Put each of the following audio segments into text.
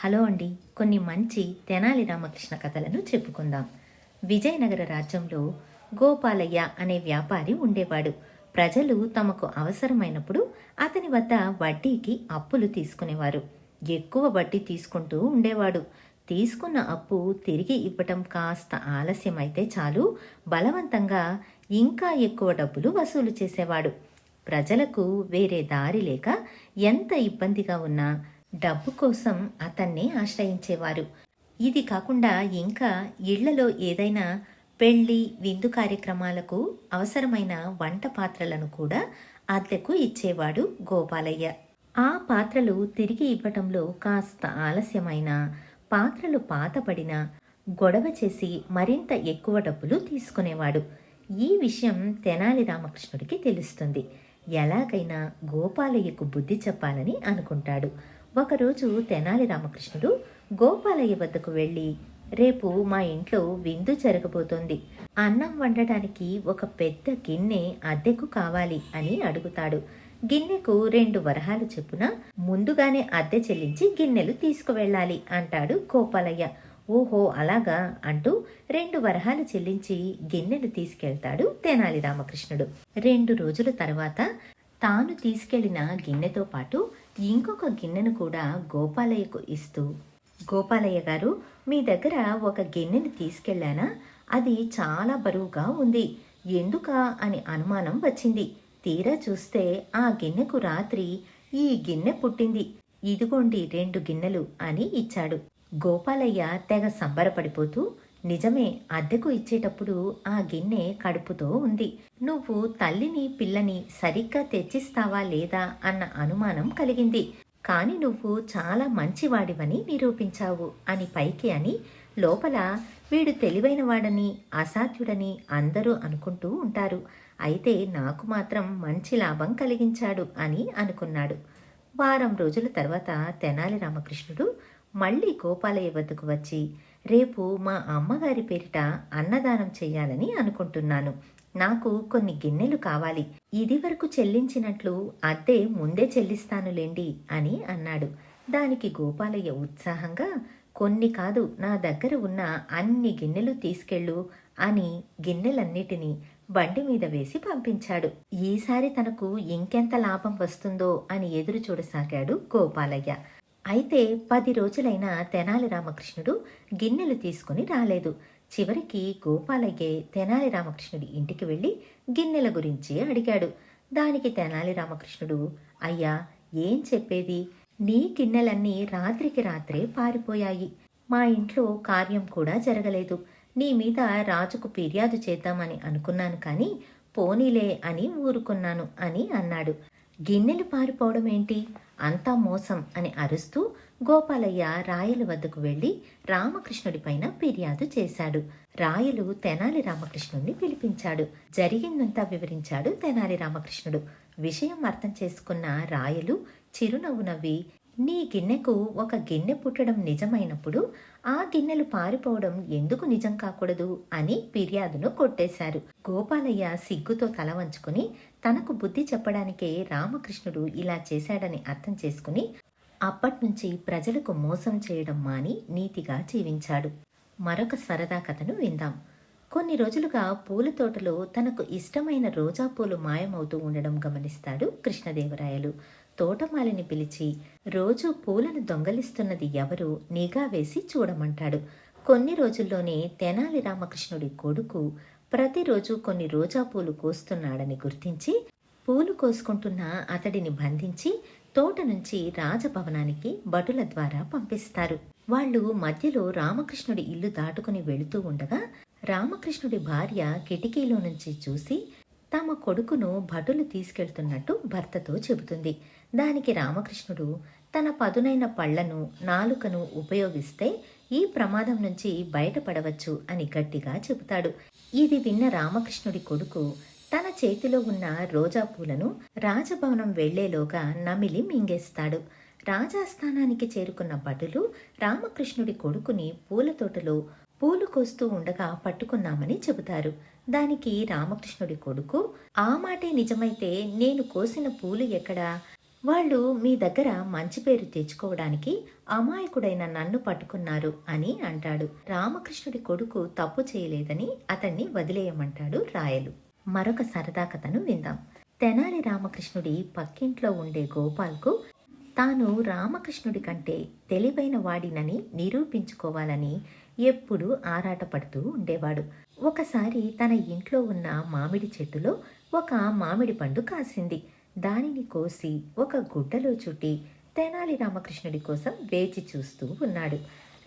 Hello అండి. కొన్ని మంచి తెనాలి రామకృష్ణ కథలను చెప్పుకుందాం. విజయనగర రాజ్యంలో గోపాలయ్య అనే వ్యాపారి ఉండేవాడు. ప్రజలు తమకు అవసరమైనప్పుడు అతని వద్ద వడ్డీకి అప్పులు తీసుకునేవారు. ఎక్కువ వడ్డీ తీసుకుంటూ ఉండేవాడు. తీసుకున్న అప్పు తిరిగి ఇవ్వటం కాస్త ఆలస్యమైతే చాలు బలవంతంగా ఇంకా ఎక్కువ డబ్బులు వసూలు చేసేవాడు. ప్రజలకు వేరే దారి లేక ఎంత ఇబ్బందిగా ఉన్నా డబ్బు కోసం అతన్నే ఆశ్రయించేవారు. ఇది కాకుండా ఇంకా ఇళ్లలో ఏదైనా పెళ్లి విందు కార్యక్రమాలకు అవసరమైన వంట పాత్రలను కూడా అద్దెకు ఇచ్చేవాడు గోపాలయ్య. ఆ పాత్రలు తిరిగి ఇవ్వటంలో కాస్త ఆలస్యమైన, పాత్రలు పాతపడినా గొడవ చేసి మరింత ఎక్కువ డబ్బులు తీసుకునేవాడు. ఈ విషయం తెనాలి రామకృష్ణుడికి తెలుస్తుంది. ఎలాగైనా గోపాలయ్యకు బుద్ధి చెప్పాలని అనుకుంటాడు. ఒకరోజు తెనాలి రామకృష్ణుడు గోపాలయ్య వద్దకు వెళ్ళి, రేపు మా ఇంట్లో విందు జరగబోతోంది. అన్నం వండటానికి ఒక పెద్ద గిన్నె అద్దెకు కావాలి అని అడుగుతాడు. గిన్నెకు 2 వరహాలు చెప్పున ముందుగానే అద్దె చెల్లించి గిన్నెలు తీసుకువెళ్ళాలి అంటాడు గోపాలయ్య. ఓహో అలాగా అంటూ 2 వరహాలు చెల్లించి గిన్నెలు తీసుకెళ్తాడు తెనాలి రామకృష్ణుడు. 2 రోజుల తర్వాత తాను తీసుకెళ్లిన గిన్నెతో పాటు ఇంకొక గిన్నెను కూడా గోపాలయ్యకు ఇస్తూ, గోపాలయ్య గారు, మీ దగ్గర ఒక గిన్నెను తీసుకెళ్లానా? అది చాలా బరువుగా ఉంది. ఎందుకా అని అనుమానం వచ్చింది. తీరా చూస్తే ఆ గిన్నెకు రాత్రి ఈ గిన్నె పుట్టింది. ఇదిగోండి 2 గిన్నెలు అని ఇచ్చాడు. గోపాలయ్య తెగ సంబరపడిపోతూ, నిజమే, అద్దెకు ఇచ్చేటప్పుడు ఆ గిన్నె కడుపుతో ఉంది. నువ్వు తల్లిని పిల్లని సరిగ్గా తెచ్చిస్తావా లేదా అన్న అనుమానం కలిగింది. కాని నువ్వు చాలా మంచివాడివని నిరూపించావు అని పైకి అని, లోపల వీడు తెలివైనవాడని అసాధ్యుడని అందరూ అనుకుంటూ ఉంటారు. అయితే నాకు మాత్రం మంచి లాభం కలిగించాడు అని అనుకున్నాడు. వారం రోజుల తర్వాత తెనాలి రామకృష్ణుడు మళ్ళీ గోపాలయ్య వద్దకు వచ్చి, రేపు మా అమ్మగారి పేరిట అన్నదానం చెయ్యాలని అనుకుంటున్నాను. నాకు కొన్ని గిన్నెలు కావాలి. ఇది వరకు చెల్లించినట్లు అద్దె ముందే చెల్లిస్తానులేండి అని అన్నాడు. దానికి గోపాలయ్య ఉత్సాహంగా, కొన్ని కాదు, నా దగ్గర ఉన్న అన్ని గిన్నెలు తీసుకెళ్ళు అని గిన్నెలన్నిటినీ బండి మీద వేసి పంపించాడు. ఈసారి తనకు ఇంకెంత లాభం వస్తుందో అని ఎదురు చూడసాగాడు గోపాలయ్య. అయితే 10 రోజులైనా తెనాలి రామకృష్ణుడు గిన్నెలు తీసుకుని రాలేదు. చివరికి గోపాలయ్యే తెనాలి రామకృష్ణుడి ఇంటికి వెళ్ళి గిన్నెల గురించి అడిగాడు. దానికి తెనాలి రామకృష్ణుడు, అయ్యా, ఏం చెప్పేది, నీ గిన్నెలన్నీ రాత్రికి రాత్రే పారిపోయాయి. మా ఇంట్లో కార్యం కూడా జరగలేదు. నీ మీద రాజుకు ఫిర్యాదు చేద్దామని అనుకున్నాను, కానీ పోనీలే అని ఊరుకున్నాను అని అన్నాడు. గిన్నెలు పారిపోవడం ఏంటి, అంతా మోసం అని అరుస్తూ గోపాలయ్య రాయల వద్దకు వెళ్లి రామకృష్ణుడిపైన ఫిర్యాదు చేశాడు. రాయలు తెనాలి రామకృష్ణుడిని పిలిపించాడు. జరిగిందంతా వివరించాడు తెనాలి రామకృష్ణుడు. విషయం అర్థం చేసుకున్న రాయలు చిరునవ్వు నవ్వి, నీ గిన్నెకు ఒక గిన్నె పుట్టడం నిజమైనప్పుడు ఆ గిన్నెలు పారిపోవడం ఎందుకు నిజం కాకూడదు అని ఫిర్యాదును కొట్టేశారు. గోపాలయ్య సిగ్గుతో తల వంచుకుని తనకు బుద్ధి చెప్పడానికే రామకృష్ణుడు ఇలా చేశాడని అర్థం చేసుకుని అప్పట్నుంచి ప్రజలకు మోసం చేయడం మాని నీతిగా జీవించాడు. మరొక సరదా కథను విందాం. కొన్ని రోజులుగా పూల తోటలో తనకు ఇష్టమైన రోజా పూలు మాయమవుతూ ఉండడం గమనిస్తాడు కృష్ణదేవరాయలు. తోటమాలిని పిలిచి రోజు పూలను దొంగలిస్తున్నది ఎవరు నిఘా వేసి చూడమంటాడు. కొన్ని రోజుల్లోనే తెనాలి రామకృష్ణుడి కొడుకు ప్రతిరోజు కొన్ని రోజా పూలు కోస్తున్నాడని గుర్తించి పూలు కోసుకుంటున్న అతడిని బంధించి తోట నుంచి రాజభవనానికి భటుల ద్వారా పంపిస్తారు. వాళ్ళు మధ్యలో రామకృష్ణుడి ఇల్లు దాటుకుని వెళుతూ ఉండగా రామకృష్ణుడి భార్య కిటికీలో నుంచి చూసి తమ కొడుకును భటులు తీసుకెళ్తున్నట్టు భర్తతో చెబుతుంది. దానికి రామకృష్ణుడు తన పదునైన పళ్లను, నాలుకను ఉపయోగిస్తే ఈ ప్రమాదం నుంచి బయటపడవచ్చు అని గట్టిగా చెబుతాడు. ఇది విన్న రామకృష్ణుడి కొడుకు తన చేతిలో ఉన్న రోజా పూలను రాజభవనం వెళ్లేలోగా నమిలి మింగేస్తాడు. రాజాస్థానానికి చేరుకున్న భటులు రామకృష్ణుడి కొడుకుని పూల తోటలో పూలు కోస్తూ ఉండగా పట్టుకున్నామని చెబుతారు. దానికి రామకృష్ణుడి కొడుకు, ఆ మాటే నిజమైతే నేను కోసిన పూలు ఎక్కడా, వాళ్ళు మీ దగ్గర మంచి పేరు తెచ్చుకోవడానికి అమాయకుడైన నన్ను పట్టుకున్నారు అని అంటాడు. రామకృష్ణుడి కొడుకు తప్పు చేయలేదని అతన్ని వదిలేయమంటాడు రాయలు. మరొక సరదా కథను విందాం. తెనాలి రామకృష్ణుడి పక్కింట్లో ఉండే గోపాల్కు తాను రామకృష్ణుడి కంటే తెలివైన వాడినని నిరూపించుకోవాలని ఎప్పుడూ ఆరాటపడుతూ ఉండేవాడు. ఒకసారి తన ఇంట్లో ఉన్న మామిడి చెట్టులో ఒక మామిడి పండు కాసింది. దానిని కోసి ఒక గుడ్డలో చుట్టి తెనాలి రామకృష్ణుడి కోసం వేచి చూస్తూ ఉన్నాడు.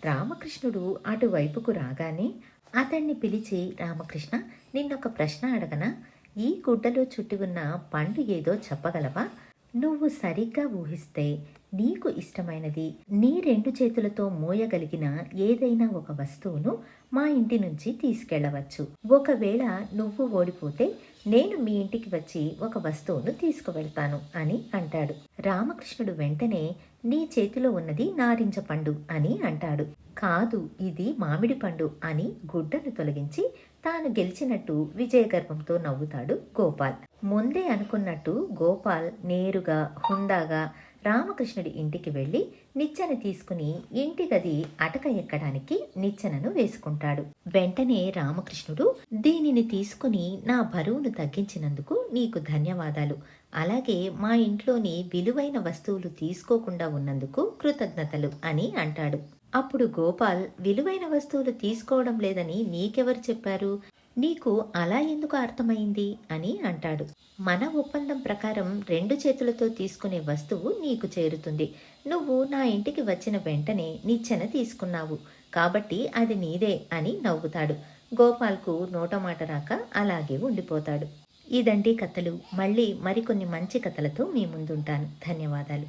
రామకృష్ణుడు అటువైపుకు రాగానే అతన్ని పిలిచి, రామకృష్ణ, నిన్నొక ప్రశ్న అడగనా? ఈ గుడ్డలో చుట్టి ఉన్న పండు ఏదో చెప్పగలవా? నువ్వు సరిగ్గా ఊహిస్తే నీకు ఇష్టమైనది నీ 2 చేతులతో మోయగలిగిన ఏదైనా ఒక వస్తువును మా ఇంటి నుంచి తీసుకెళ్లవచ్చు. ఒకవేళ నువ్వు ఓడిపోతే నేను మీ ఇంటికి వచ్చి ఒక వస్తువును తీసుకువెళ్తాను అని అంటాడు. రామకృష్ణుడు వెంటనే, నీ చేతిలో ఉన్నది నారింజ పండు అని అంటాడు. కాదు, ఇది మామిడి పండు అని గుడ్డను తొలగించి తాను గెలిచినట్టు విజయగర్వంతో నవ్వుతాడు గోపాల్. ముందే అనుకున్నట్టు గోపాల్ నేరుగా హుందాగా రామకృష్ణుడి ఇంటికి వెళ్ళి నిచ్చెన తీసుకుని ఇంటి గది అటక ఎక్కడానికి నిచ్చెనను వేసుకుంటాడు. వెంటనే రామకృష్ణుడు, దీనిని తీసుకుని నా బరువును తగ్గించినందుకు నీకు ధన్యవాదాలు. అలాగే మా ఇంట్లోని విలువైన వస్తువులు తీసుకోకుండా ఉన్నందుకు కృతజ్ఞతలు అని అంటాడు. అప్పుడు గోపాల్, విలువైన వస్తువులు తీసుకోవడం లేదని నీకెవరు చెప్పారు? నీకు అలా ఎందుకు అర్థమైంది అని అంటాడు. మన ఒప్పందం ప్రకారం 2 చేతులతో తీసుకునే వస్తువు నీకు చేరుతుంది. నువ్వు నా ఇంటికి వచ్చిన వెంటనే నిచ్చెన తీసుకున్నావు కాబట్టి అది నీదే అని నవ్వుతాడు. గోపాల్కు నోటమాట రాక అలాగే ఉండిపోతాడు. ఇదండి కథలు. మళ్ళీ మరికొన్ని మంచి కథలతో మీ ముందుంటాను. ధన్యవాదాలు.